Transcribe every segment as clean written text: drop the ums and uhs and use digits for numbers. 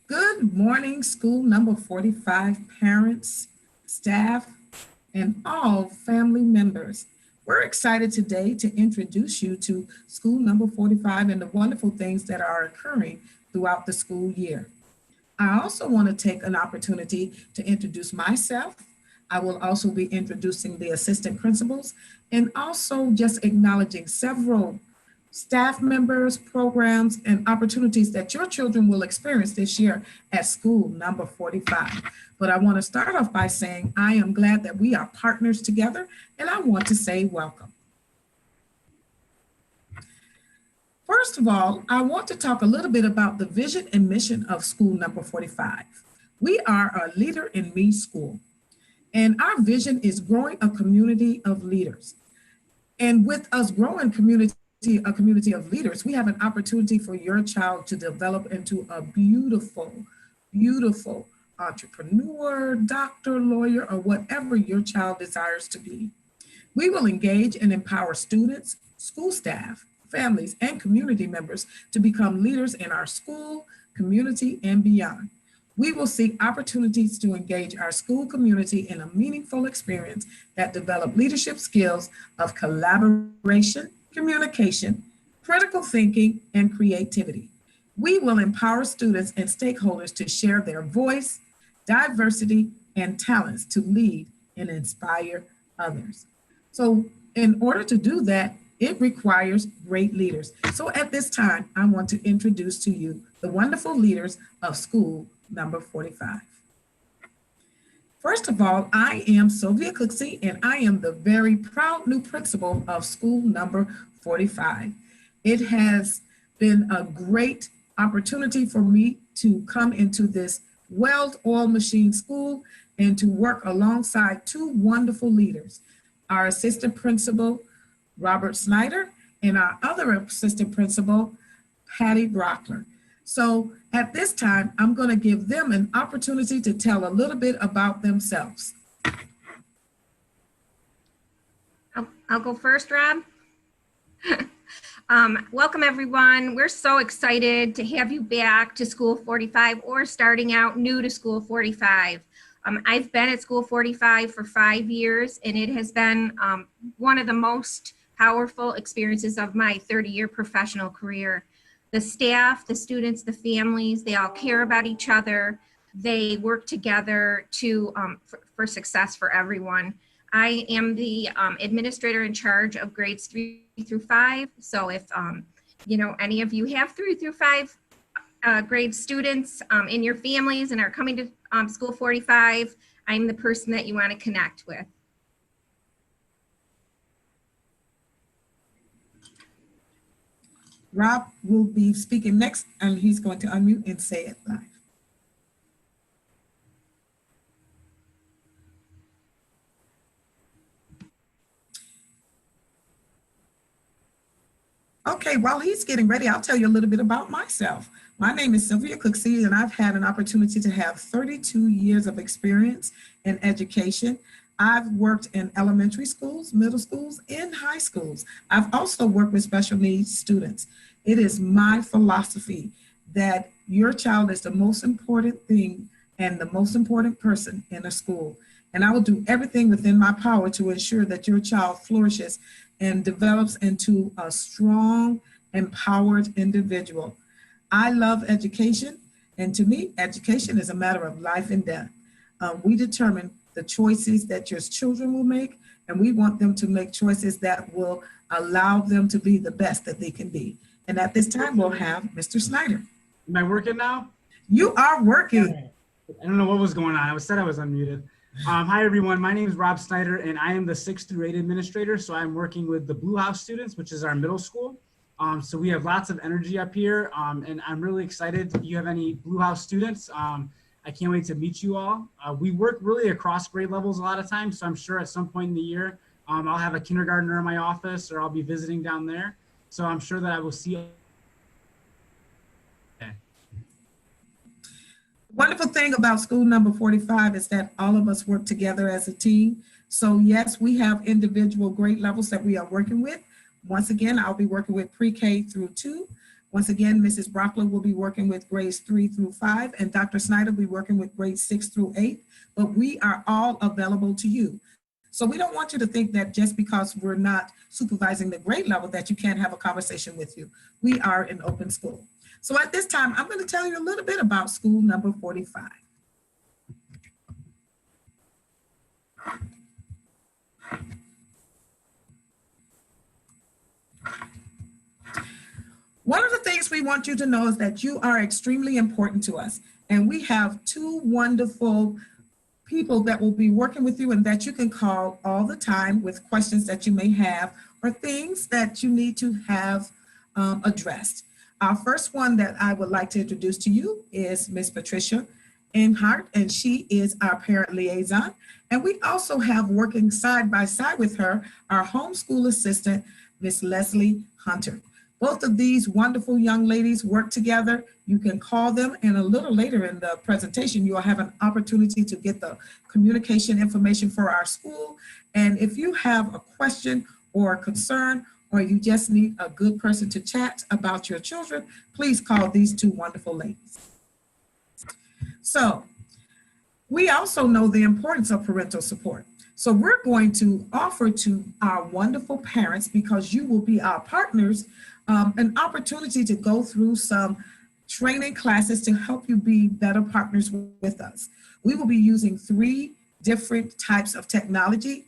Good morning, school number 45 parents, staff, and all family members. We're excited today to introduce you to school number 45 and the wonderful things that are occurring throughout the school year. I also want to take an opportunity to introduce myself. I will also be introducing the assistant principals and also just acknowledging several staff members, programs, and opportunities that your children will experience this year at school number 45. But I want to start off by saying I am glad that we are partners together, and I want to say welcome. First of all, I want to talk a little bit about the vision and mission of school number 45. We are a leader in me school, and our vision is growing a community of leaders. And with us growing a community of leaders, we have an opportunity for your child to develop into a beautiful entrepreneur, doctor, lawyer, or whatever your child desires to be. We will engage and empower students, school staff, families, and community members to become leaders in our school, community, and beyond. We will seek opportunities to engage our school community in a meaningful experience that develop leadership skills of collaboration, communication, critical thinking, and creativity. We will empower students and stakeholders to share their voice, diversity, and talents to lead and inspire others. So in order to do that, it requires great leaders. So at this time, I want to introduce to you the wonderful leaders of school number 45. First of all, I am Sylvia Cooksey, and I am the very proud new principal of school number 45. It has been a great opportunity for me to come into this well-oiled machine school and to work alongside two wonderful leaders, our assistant principal, Robert Snyder, and our other assistant principal, Patty Brockler. So at this time, I'm going to give them an opportunity to tell a little bit about themselves. I'll go first, Rob. Welcome, everyone. We're so excited to have you back to School 45 or starting out new to School 45. I've been at School 45 for 5 years, and it has been one of the most powerful experiences of my 30-year professional career. The staff, the students, the families, they all care about each other. They work together for success for everyone. I am the administrator in charge of grades 3 through 5. So if any of you have 3 through 5 grade students in your families and are coming to School 45, I'm the person that you want to connect with. Rob will be speaking next, and he's going to unmute and say it live. Okay, while he's getting ready, I'll tell you a little bit about myself. My name is Sylvia Cooksey, and I've had an opportunity to have 32 years of experience in education. I've worked in elementary schools, middle schools, and high schools. I've also worked with special needs students. It is my philosophy that your child is the most important thing and the most important person in a school. And I will do everything within my power to ensure that your child flourishes and develops into a strong, empowered individual. I love education, and to me, education is a matter of life and death. We determine the choices that your children will make, and we want them to make choices that will allow them to be the best that they can be. And at this time, we'll have Mr. Snyder. Am I working now? You are working. I don't know what was going on. I said I was unmuted. Hi, everyone. My name is Rob Snyder, and I am the 6th through 8 administrator. So I'm working with the Blue House students, which is our middle school. So we have lots of energy up here, and I'm really excited. If you have any Blue House students, I can't wait to meet you all. We work really across grade levels a lot of times, so I'm sure at some point in the year, I'll have a kindergartner in my office, or I'll be visiting down there. So I'm sure that I will see you. Wonderful thing about school number 45 is that all of us work together as a team. So yes, we have individual grade levels that we are working with. Once again, I'll be working with pre-K through 2, Once again, Mrs. Brockler will be working with grades 3 through 5, and Dr. Snyder will be working with grades 6 through 8, but we are all available to you. So we don't want you to think that just because we're not supervising the grade level that you can't have a conversation with you. We are an open school. So at this time, I'm going to tell you a little bit about school number 45. One of the things we want you to know is that you are extremely important to us. And we have two wonderful people that will be working with you and that you can call all the time with questions that you may have or things that you need to have addressed. Our first one that I would like to introduce to you is Miss Patricia Inhart, and she is our parent liaison. And we also have working side by side with her, our homeschool assistant, Miss Leslie Hunter. Both of these wonderful young ladies work together. You can call them, and a little later in the presentation, you'll have an opportunity to get the communication information for our school. And if you have a question or a concern, or you just need a good person to chat about your children, please call these two wonderful ladies. So we also know the importance of parental support. So we're going to offer to our wonderful parents, because you will be our partners, an opportunity to go through some training classes to help you be better partners with us. We will be using 3 different types of technology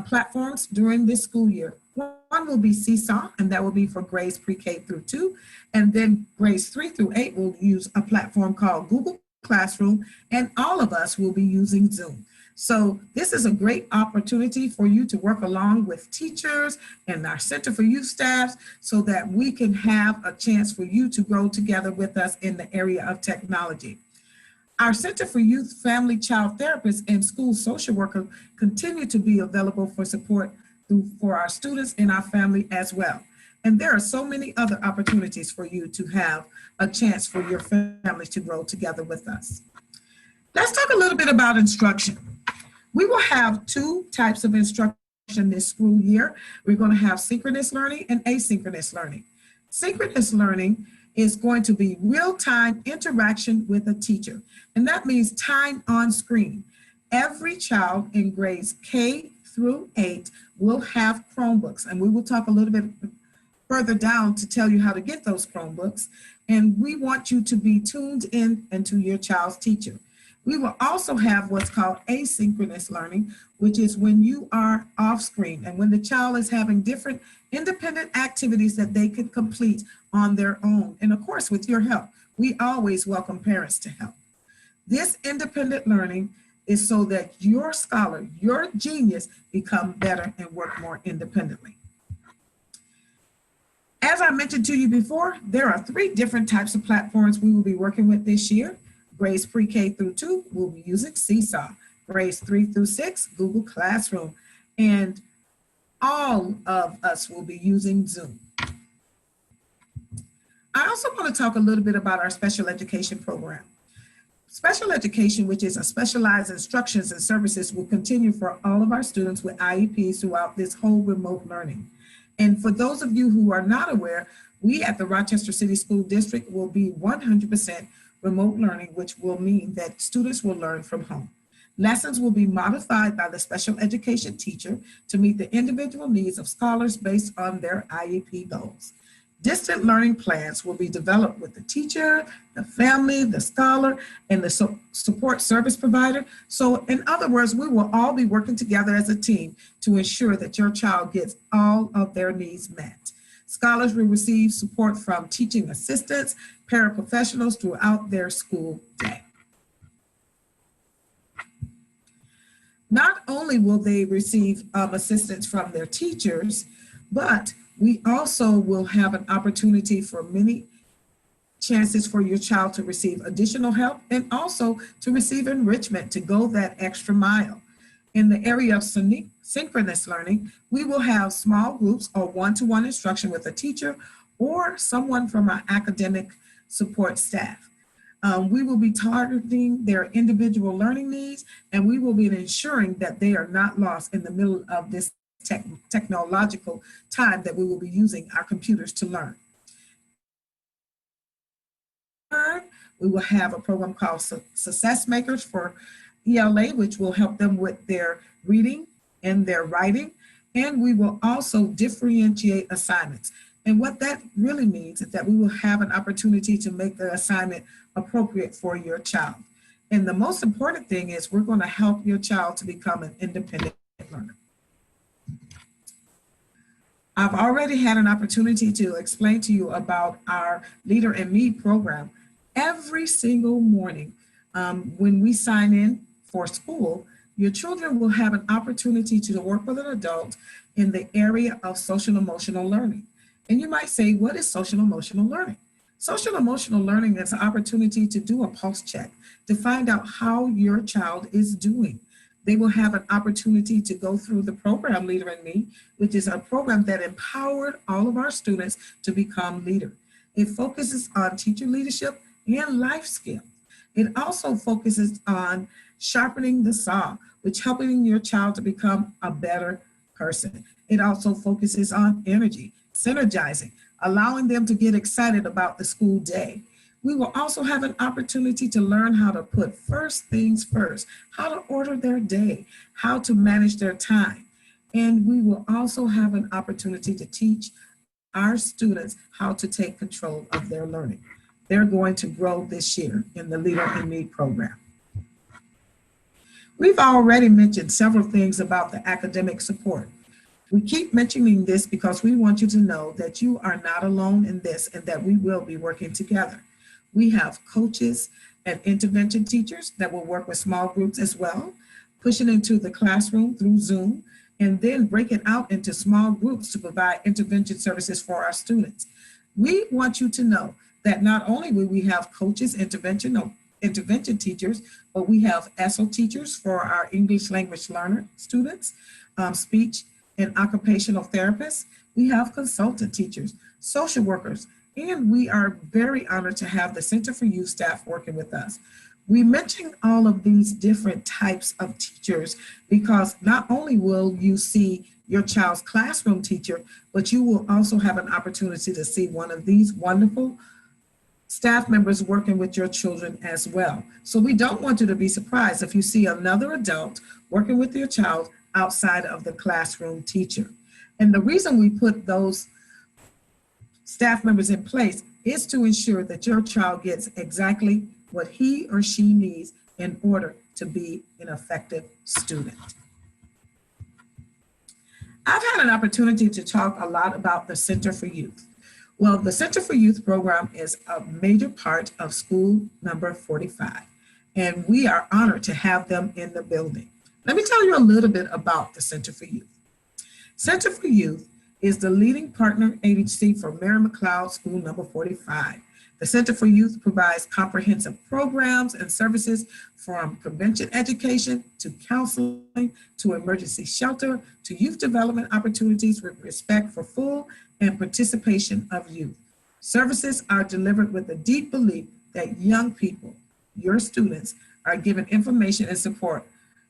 platforms during this school year. One will be Seesaw, and that will be for grades pre-K through 2. And then grades 3 through 8 will use a platform called Google Classroom, and all of us will be using Zoom. So this is a great opportunity for you to work along with teachers and our Center for Youth staffs so that we can have a chance for you to grow together with us in the area of technology. Our Center for Youth, Family, Child Therapists, and School Social Worker continue to be available for support for our students and our family as well. And there are so many other opportunities for you to have a chance for your families to grow together with us. Let's talk a little bit about instruction. We will have 2 types of instruction this school year. We're going to have synchronous learning and asynchronous learning. Synchronous learning is going to be real-time interaction with a teacher, and that means time on screen. Every child in grades K through 8 will have Chromebooks, and we will talk a little bit further down to tell you how to get those Chromebooks, and we want you to be tuned in into your child's teacher. We will also have what's called asynchronous learning, which is when you are off screen and when the child is having different independent activities that they can complete on their own. And of course, with your help, we always welcome parents to help. This independent learning is so that your scholar, your genius, become better and work more independently. As I mentioned to you before, there are 3 different types of platforms we will be working with this year. Grades pre-K through 2 will be using Seesaw. Grades 3 through 6, Google Classroom. And all of us will be using Zoom. I also want to talk a little bit about our special education program. Special education, which is a specialized instructions and services, will continue for all of our students with IEPs throughout this whole remote learning. And for those of you who are not aware, we at the Rochester City School District will be 100% remote learning, which will mean that students will learn from home. Lessons will be modified by the special education teacher to meet the individual needs of scholars based on their IEP goals. Distant learning plans will be developed with the teacher, the family, the scholar, and the support service provider. So in other words, we will all be working together as a team to ensure that your child gets all of their needs met. Scholars will receive support from teaching assistants, paraprofessionals throughout their school day. Not only will they receive assistance from their teachers, but we also will have an opportunity for many chances for your child to receive additional help and also to receive enrichment to go that extra mile. In the area of synchronous learning, we will have small groups or one-to-one instruction with a teacher or someone from our academic support staff. We will be targeting their individual learning needs, and we will be ensuring that they are not lost in the middle of this technological time that we will be using our computers to learn. learn. We will have a program called Success Makers for ELA, which will help them with their reading and their writing. And we will also differentiate assignments. And what that really means is that we will have an opportunity to make the assignment appropriate for your child. And the most important thing is we're going to help your child to become an independent learner. I've already had an opportunity to explain to you about our Leader in Me program. Every single morning when we sign in for school, your children will have an opportunity to work with an adult in the area of social emotional learning. And you might say, what is social emotional learning? Social emotional learning is an opportunity to do a pulse check, to find out how your child is doing. They will have an opportunity to go through the program Leader in Me, which is a program that empowered all of our students to become leaders. It focuses on teacher leadership and life skills. It also focuses on sharpening the saw, which helping your child to become a better person. It also focuses on energy, synergizing, allowing them to get excited about the school day. We will also have an opportunity to learn how to put first things first, how to order their day, how to manage their time. And we will also have an opportunity to teach our students how to take control of their learning. They're going to grow this year in the Leader in Me program. We've already mentioned several things about the academic support. We keep mentioning this because we want you to know that you are not alone in this and that we will be working together. We have coaches and intervention teachers that will work with small groups as well, pushing into the classroom through Zoom, and then breaking out into small groups to provide intervention services for our students. We want you to know that not only will we have coaches, intervention teachers, but we have ESL teachers for our English language learner students, speech and occupational therapists. We have consultant teachers, social workers, and we are very honored to have the Center for Youth staff working with us. We mention all of these different types of teachers because not only will you see your child's classroom teacher, but you will also have an opportunity to see one of these wonderful staff members working with your children as well. So we don't want you to be surprised if you see another adult working with your child outside of the classroom teacher. And the reason we put those staff members in place is to ensure that your child gets exactly what he or she needs in order to be an effective student. I've had an opportunity to talk a lot about the Center for Youth. Well, the Center for Youth program is a major part of school number 45, and we are honored to have them in the building. Let me tell you a little bit about the Center for Youth. Center for Youth is the leading partner agency for Mary McLeod School number 45. The Center for Youth provides comprehensive programs and services from prevention education to counseling to emergency shelter to youth development opportunities with respect for full and participation of youth. Services are delivered with a deep belief that young people, your students, are given information and support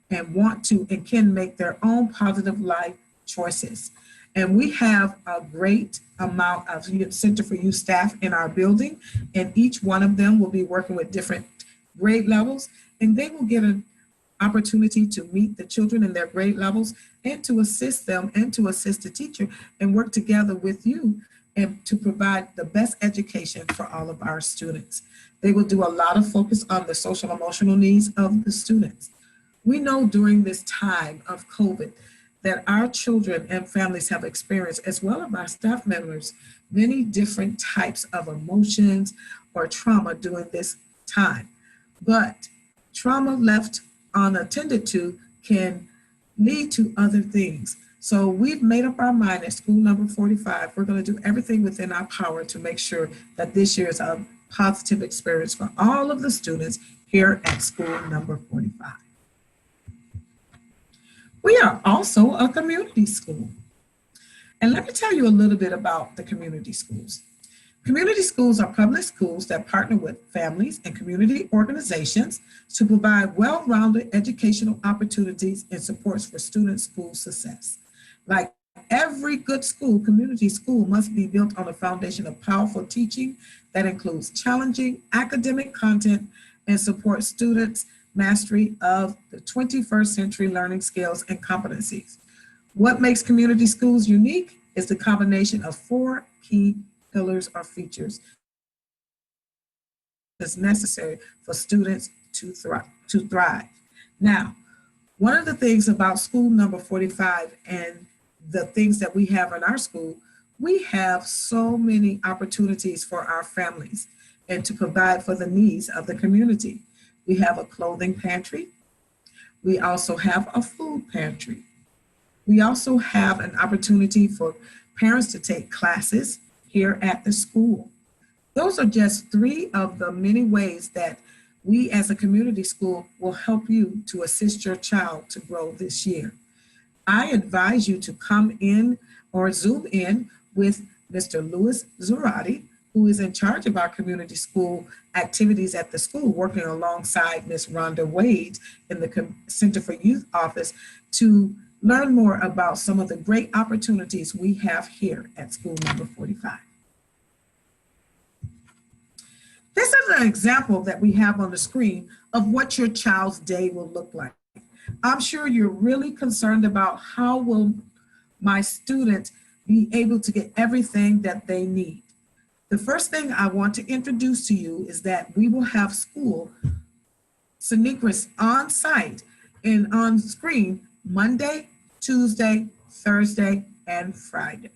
and want to and can make their own positive life choices. And we have a great amount of Center for Youth staff in our building, and each one of them will be working with different grade levels, and they will get an opportunity to meet the children in their grade levels and to assist them and to assist the teacher and work together with you and to provide the best education for all of our students. They will do a lot of focus on the social emotional needs of the students. We know during this time of COVID that our children and families have experienced, as well as our staff members, many different types of emotions or trauma during this time. But trauma left unattended to can lead to other things. So we've made up our mind at school number 45, we're going to do everything within our power to make sure that this year is a positive experience for all of the students here at school number 45. We are also a community school. And let me tell you a little bit about the community schools. Community schools are public schools that partner with families and community organizations to provide well-rounded educational opportunities and supports for student school success. Like every good school, community school, must be built on a foundation of powerful teaching that includes challenging academic content and supports students' mastery of the 21st century learning skills and competencies. What makes community schools unique is the combination of 4 key pillars or features that's necessary for students to thrive. Now, one of the things about school number 45 and the things that we have in our school, we have so many opportunities for our families and to provide for the needs of the community. We have a clothing pantry. We also have a food pantry. We also have an opportunity for parents to take classes here at the school. Those are just 3 of the many ways that we as a community school will help you to assist your child to grow this year. I advise you to come in or Zoom in with Mr. Louis Zurati, who is in charge of our community school activities at the school, working alongside Ms. Rhonda Wade in the Center for Youth Office to learn more about some of the great opportunities we have here at school number 45. This is an example that we have on the screen of what your child's day will look like. I'm sure you're really concerned about how will my student be able to get everything that they need. The first thing I want to introduce to you is that we will have school synchronous on site and on screen Monday, Tuesday, Thursday, and Friday.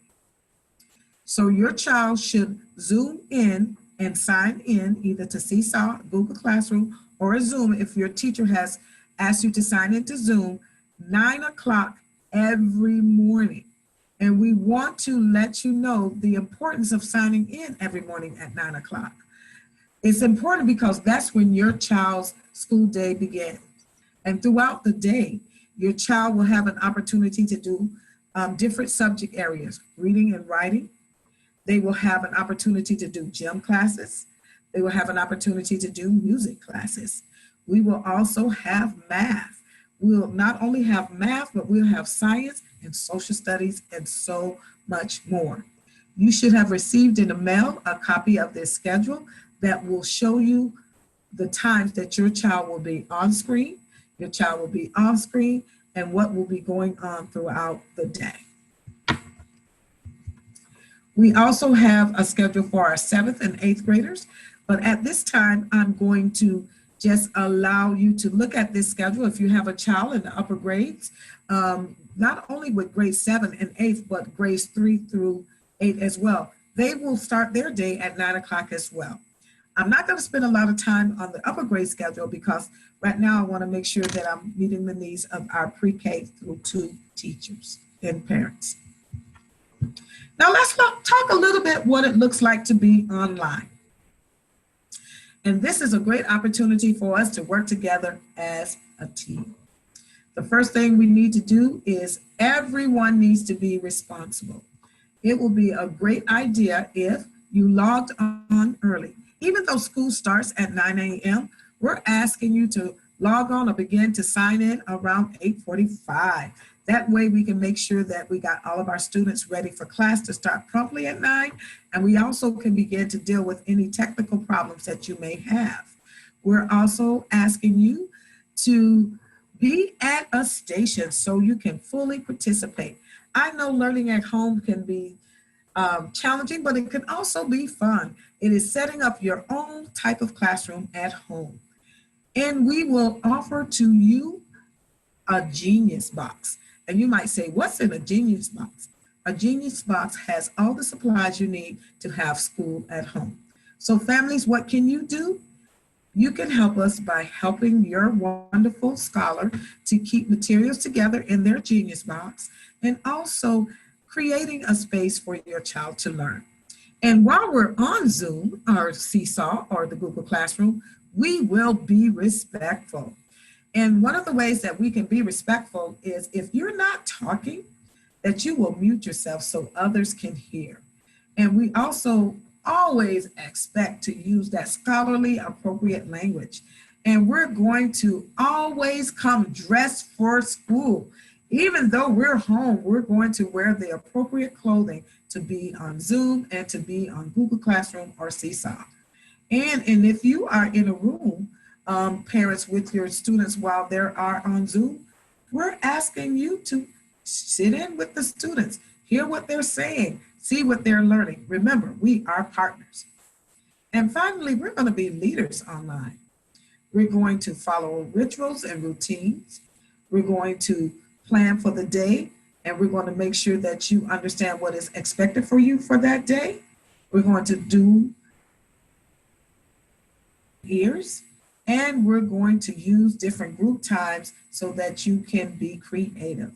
So your child should Zoom in and sign in either to Seesaw, Google Classroom, or Zoom if your teacher has asked you to sign into Zoom 9 o'clock every morning. And we want to let you know the importance of signing in every morning at 9 o'clock. It's important because that's when your child's school day begins. And throughout the day, your child will have an opportunity to do different subject areas, reading and writing. They will have an opportunity to do gym classes. They will have an opportunity to do music classes. We will also have math. We'll not only have math, but we'll have science and social studies and so much more. You should have received in the mail a copy of this schedule that will show you the times that your child will be on screen, your child will be off screen, and what will be going on throughout the day. We also have a schedule for our 7th and 8th graders, but at this time, I'm going to just allow you to look at this schedule if you have a child in the upper grades, not only with grades 7 and 8, but grades 3 through 8 as well. They will start their day at 9 o'clock as well. I'm not going to spend a lot of time on the upper grade schedule because right now I want to make sure that I'm meeting the needs of our pre-K through 2 teachers and parents. Now let's talk a little bit what it looks like to be online. And this is a great opportunity for us to work together as a team. The first thing we need to do is everyone needs to be responsible. It will be a great idea if you logged on early. Even though school starts at 9 a.m., we're asking you to log on or begin to sign in around 8:45. That way we can make sure that we got all of our students ready for class to start promptly at 9, and we also can begin to deal with any technical problems that you may have. We're also asking you to be at a station so you can fully participate. I know learning at home can be challenging, but it can also be fun. It is setting up your own type of classroom at home. And we will offer to you a Genius Box. And you might say, what's in a Genius Box? A Genius Box has all the supplies you need to have school at home. So families, what can you do? You can help us by helping your wonderful scholar to keep materials together in their Genius Box and also creating a space for your child to learn. And while we're on Zoom or Seesaw or the Google Classroom, we will be respectful. And one of the ways that we can be respectful is if you're not talking, that you will mute yourself so others can hear. And we also always expect to use that scholarly, appropriate language. And we're going to always come dressed for school. Even though we're home, we're going to wear the appropriate clothing to be on Zoom and to be on Google Classroom or Seesaw. And if you are in a room, parents with your students while they are on Zoom, we're asking you to sit in with the students, hear what they're saying, see what they're learning. Remember, we are partners. And finally, we're going to be leaders online. We're going to follow rituals and routines. We're going to plan for the day, and we're going to make sure that you understand what is expected for you for that day. We're going to do ears, and we're going to use different group times so that you can be creative.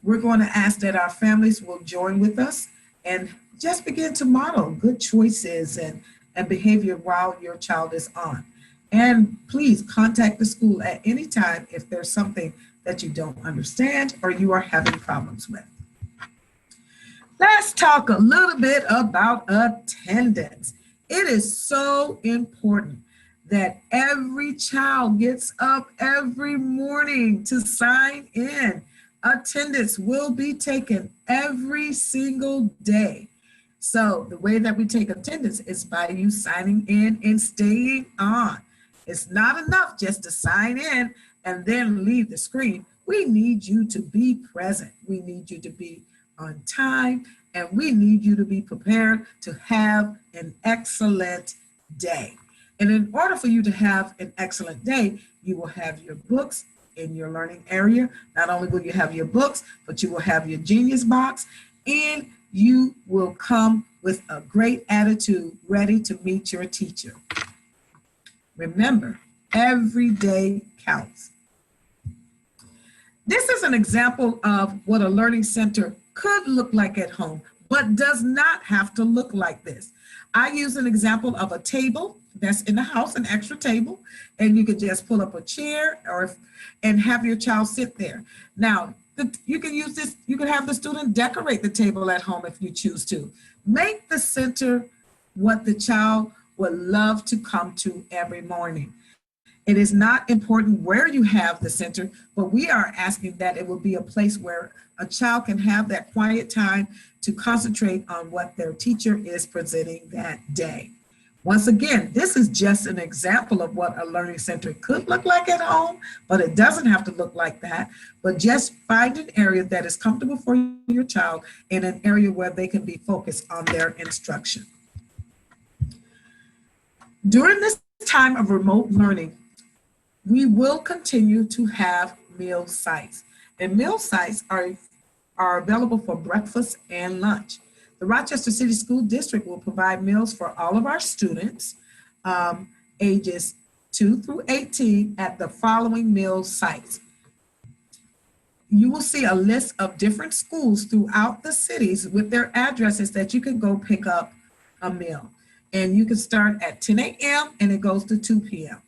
We're going to ask that our families will join with us and just begin to model good choices and behavior while your child is on. And please contact the school at any time if there's something that you don't understand or you are having problems with. Let's talk a little bit about attendance. It is so important that every child gets up every morning to sign in. Attendance will be taken every single day. So the way that we take attendance is by you signing in and staying on. It's not enough just to sign in and then leave the screen. We need you to be present. We need you to be on time, and we need you to be prepared to have an excellent day. And in order for you to have an excellent day, you will have your books in your learning area. Not only will you have your books, but you will have your Genius box, and you will come with a great attitude, ready to meet your teacher. Remember, every day counts. This is an example of what a learning center could look like at home, but does not have to look like this. I use an example of a table that's in the house, an extra table, and you can just pull up a chair and have your child sit there. Now, you can use this, you can have the student decorate the table at home if you choose to. Make the center what the child would love to come to every morning. It is not important where you have the center, but we are asking that it will be a place where a child can have that quiet time to concentrate on what their teacher is presenting that day. Once again, this is just an example of what a learning center could look like at home, but it doesn't have to look like that. But just find an area that is comfortable for your child and an area where they can be focused on their instruction. During this time of remote learning, we will continue to have meal sites. And meal sites are available for breakfast and lunch. The Rochester City School District will provide meals for all of our students ages 2 through 18 at the following meal sites. You will see a list of different schools throughout the cities with their addresses that you can go pick up a meal. And you can start at 10 a.m. and it goes to 2 p.m.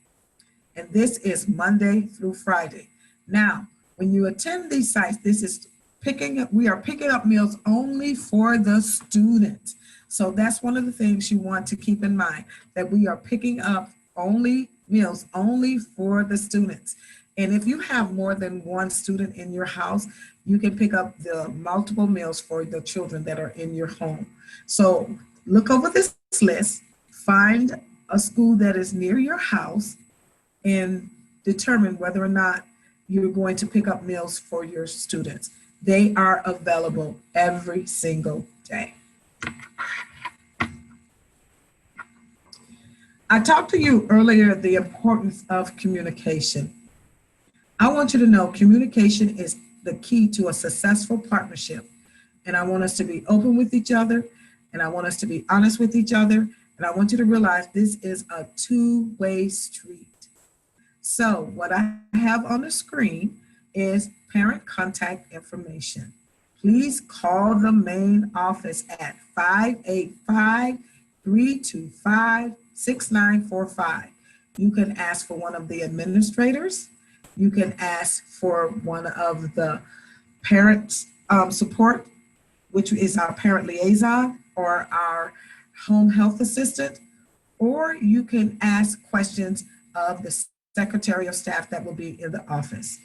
And this is Monday through Friday. Now, when you attend these sites, we are picking up meals only for the students. So that's one of the things you want to keep in mind, that we are picking up meals only for the students. And if you have more than one student in your house, you can pick up the multiple meals for the children that are in your home. So look over this list, find a school that is near your house, and determine whether or not you're going to pick up meals for your students. They are available every single day. I talked to you earlier the importance of communication. I want you to know communication is the key to a successful partnership. And I want us to be open with each other, and I want us to be honest with each other. And I want you to realize this is a two-way street. So what I have on the screen is parent contact information. Please call the main office at 585-325-6945. You can ask for one of the administrators. You can ask for one of the parents support, which is our parent liaison or our home health assistant, or you can ask questions of the Secretary of Staff that will be in the office.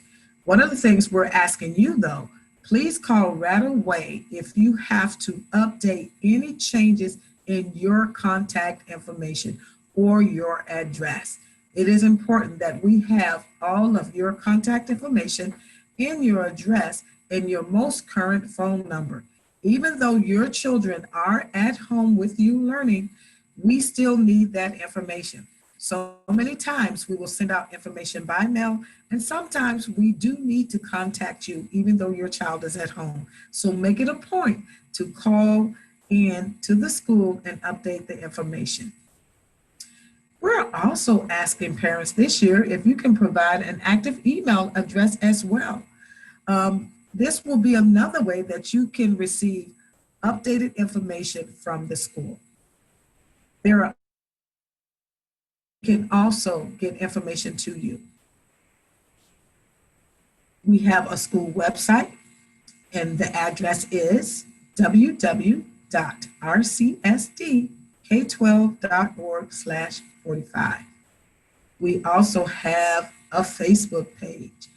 One of the things we're asking you though, please call right away if you have to update any changes in your contact information or your address. It is important that we have all of your contact information in your address and your most current phone number. Even though your children are at home with you learning, we still need that information. So many times we will send out information by mail, and sometimes we do need to contact you even though your child is at home. So make it a point to call in to the school and update the information. We're also asking parents this year if you can provide an active email address as well. This will be another way that you can receive updated information from the school. You can also get information to you. We have a school website, and the address is www.rcsdk12.org/45. We also have a Facebook page,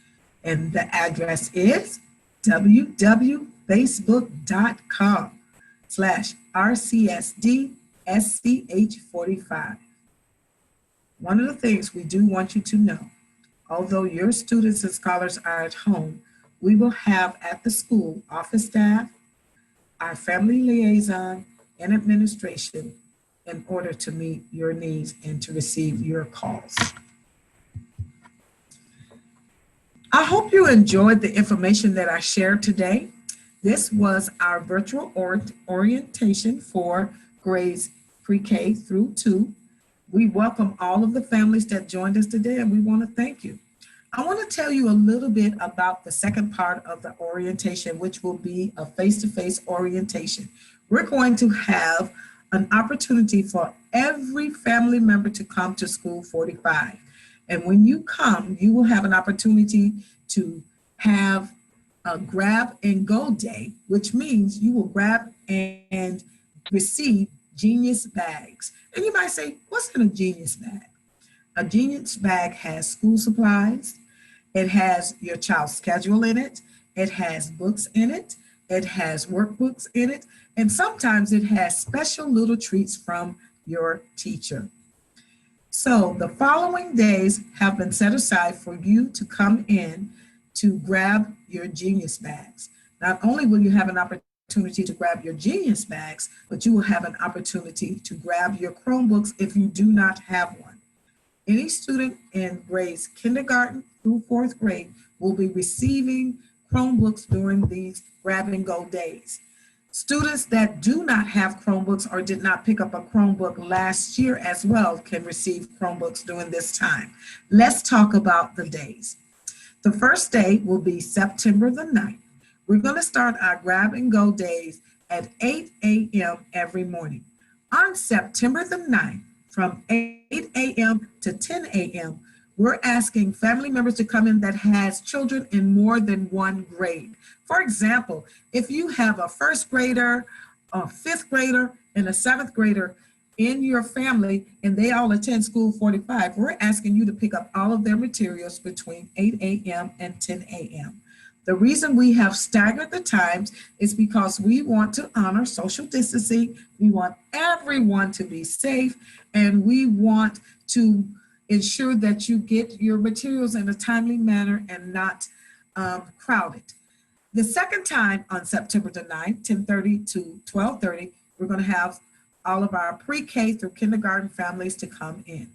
and the address is www.facebook.com/rcsdsch45. One of the things we do want you to know, although your students and scholars are at home, we will have at the school office staff, our family liaison, and administration in order to meet your needs and to receive your calls. I hope you enjoyed the information that I shared today. This was our virtual orientation for grades pre-K through 2. We welcome all of the families that joined us today, and we want to thank you. I want to tell you a little bit about the second part of the orientation, which will be a face-to-face orientation. We're going to have an opportunity for every family member to come to School 45. And when you come, you will have an opportunity to have a grab and go day, which means you will grab and receive Genius bags. And you might say, what's in a Genius bag? A Genius bag has school supplies. It has your child's schedule in it. It has books in it. It has workbooks in it. And sometimes it has special little treats from your teacher. So the following days have been set aside for you to come in to grab your Genius bags. Not only will you have an opportunity to grab your Genius bags, but you will have an opportunity to grab your Chromebooks if you do not have one. Any student in grades kindergarten through 4th grade will be receiving Chromebooks during these grab and go days. Students that do not have Chromebooks or did not pick up a Chromebook last year as well can receive Chromebooks during this time. Let's talk about the days. The first day will be September the 9th. We're going to start our grab and go days at 8 a.m. every morning. On September the 9th, from 8 a.m. to 10 a.m., we're asking family members to come in that has children in more than one grade. For example, if you have a 1st grader, a 5th grader, and a 7th grader in your family and they all attend School 45, we're asking you to pick up all of their materials between 8 a.m. and 10 a.m. The reason we have staggered the times is because we want to honor social distancing. We want everyone to be safe, and we want to ensure that you get your materials in a timely manner and not crowded. The second time on September the 9th, 10:30 to 12:30, we're going to have all of our pre-K through kindergarten families to come in.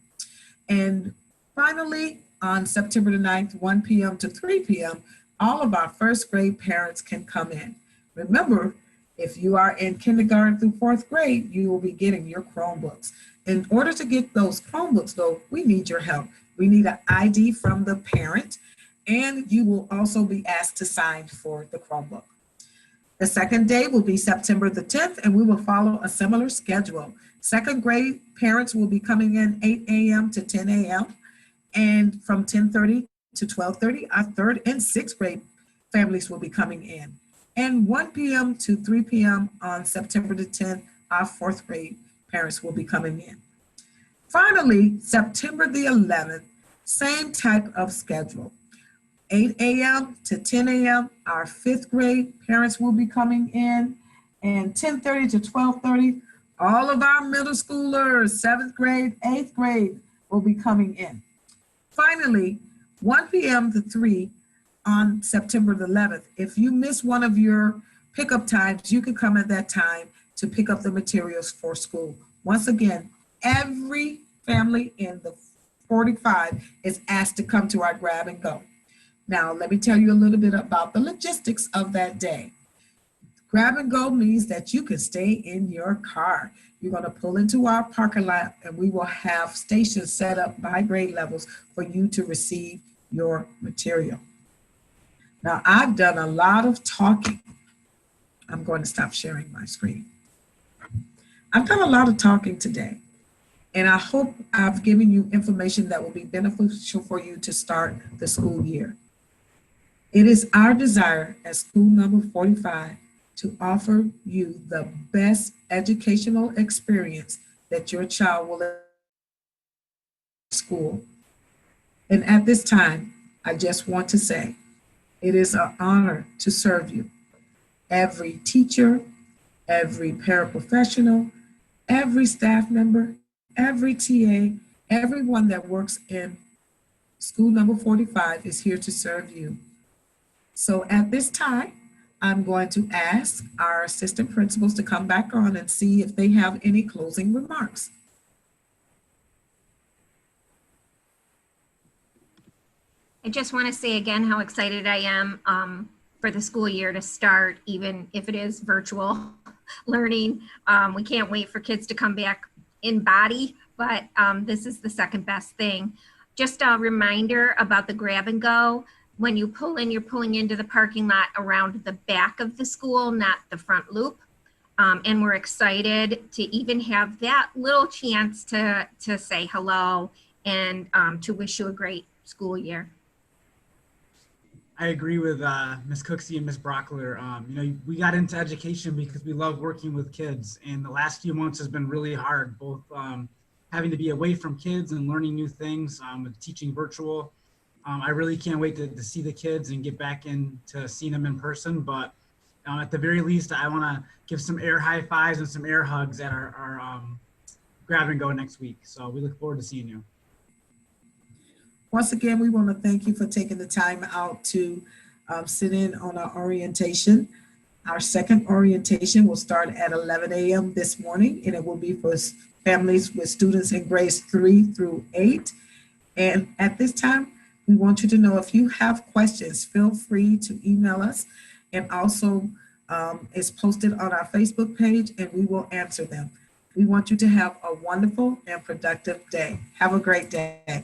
And finally, on September the 9th, 1 p.m. to 3 p.m., all of our 1st grade parents can come in. Remember, if you are in kindergarten through 4th grade, you will be getting your Chromebooks. In order to get those Chromebooks, though, we need your help. We need an ID from the parent, and you will also be asked to sign for the Chromebook. The second day will be September the 10th, and we will follow a similar schedule. 2nd grade parents will be coming in 8 a.m. to 10 a.m., and from 10:30 to 12:30, our 3rd and 6th grade families will be coming in. And 1 p.m. to 3 p.m. on September the 10th, our 4th grade parents will be coming in. Finally, September the 11th, same type of schedule. 8 a.m. to 10 a.m. Our 5th grade parents will be coming in, and 10:30 to 12:30, all of our middle schoolers, 7th grade, 8th grade will be coming in. Finally, 1 p.m. to 3 on September the 11th. If you miss one of your pickup times, you can come at that time to pick up the materials for school. Once again, every family in the 45 is asked to come to our grab and go. Now, let me tell you a little bit about the logistics of that day. Grab and go means that you can stay in your car. You're going to pull into our parking lot, and we will have stations set up by grade levels for you to receive your material. Now, I've done a lot of talking. I'm going to stop sharing my screen. I've done a lot of talking today, and I hope I've given you information that will be beneficial for you to start the school year. It is our desire at school number 45 to offer you the best educational experience that your child will have at school. And at this time, I just want to say, it is an honor to serve you. Every teacher, every paraprofessional, every staff member, every TA, everyone that works in school number 45 is here to serve you. So at this time, I'm going to ask our assistant principals to come back on and see if they have any closing remarks. I just want to say again how excited I am for the school year to start, even if it is virtual learning. We can't wait for kids to come back in body, but this is the second best thing. Just a reminder about the grab and go. When you pull in, you're pulling into the parking lot around the back of the school, not the front loop. And we're excited to even have that little chance to say hello and to wish you a great school year. I agree with Ms. Cooksey and Ms. Brockler. We got into education because we love working with kids, and the last few months has been really hard, both having to be away from kids and learning new things, with teaching virtual. I really can't wait to see the kids and get back into seeing them in person, but at the very least, I want to give some air high fives and some air hugs at our grab and go next week. So we look forward to seeing you. Once again, we want to thank you for taking the time out to sit in on our orientation. Our second orientation will start at 11 a.m. this morning, and it will be for families with students in grades 3 through 8. And at this time, we want you to know if you have questions, feel free to email us, and also it's posted on our Facebook page, and we will answer them. We want you to have a wonderful and productive day. Have a great day.